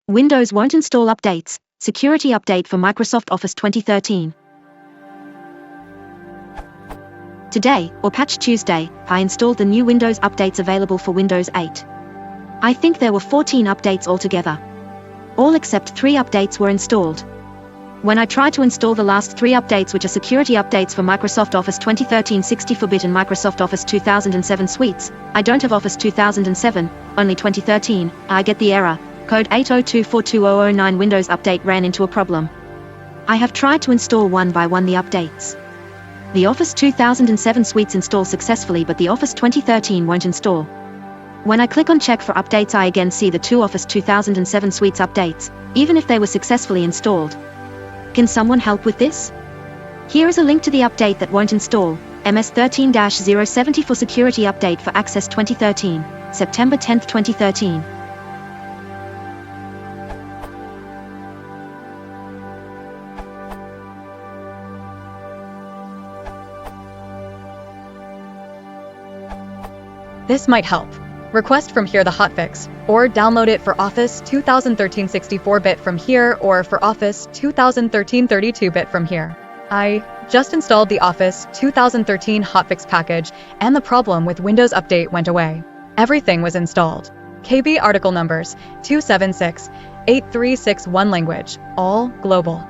Windows won't install updates. Security update for Microsoft Office 2013. Today, or Patch Tuesday, I installed the new Windows updates available for Windows 8. I think there were 14 updates altogether. All except 3 updates were installed. When I tried to install the last 3 updates, which are security updates for Microsoft Office 2013 64-bit and Microsoft Office 2007 suites, I don't have Office 2007, only 2013, I get the error, code 802420009 Windows Update ran into a problem. I have tried to install one by one the updates. The Office 2007 suites install successfully, but the Office 2013 won't install. When I click on check for updates, I again see the 2 Office 2007 suites updates, even if they were successfully installed. Can someone help with this? Here is a link to the update that won't install, MS13-070 for security update for Access 2013, September 10, 2013. This might help. Request from here the hotfix, or download it for Office 2013 64-bit from here, or for Office 2013 32-bit from here. I just installed the Office 2013 hotfix package, and the problem with Windows Update went away. Everything was installed. KB article numbers 276-8361 language, all global.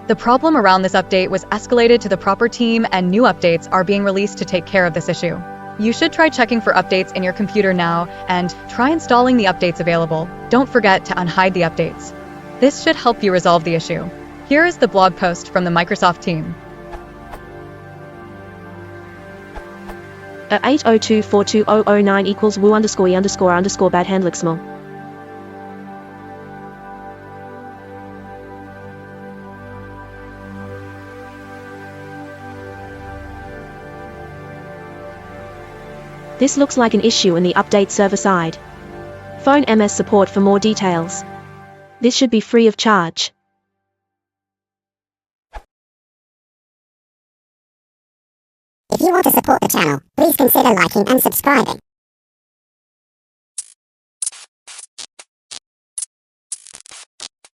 The problem around this update was escalated to the proper team, and new updates are being released to take care of this issue. You should try checking for updates in your computer now, and try installing the updates available. Don't forget to unhide the updates. This should help you resolve the issue. Here is the blog post from the Microsoft team. 802420009 equals woo_e_bad handlexmal. This looks like an issue in the update server side. Phone MS support for more details. This should be free of charge. If you want to support the channel, please consider liking and subscribing.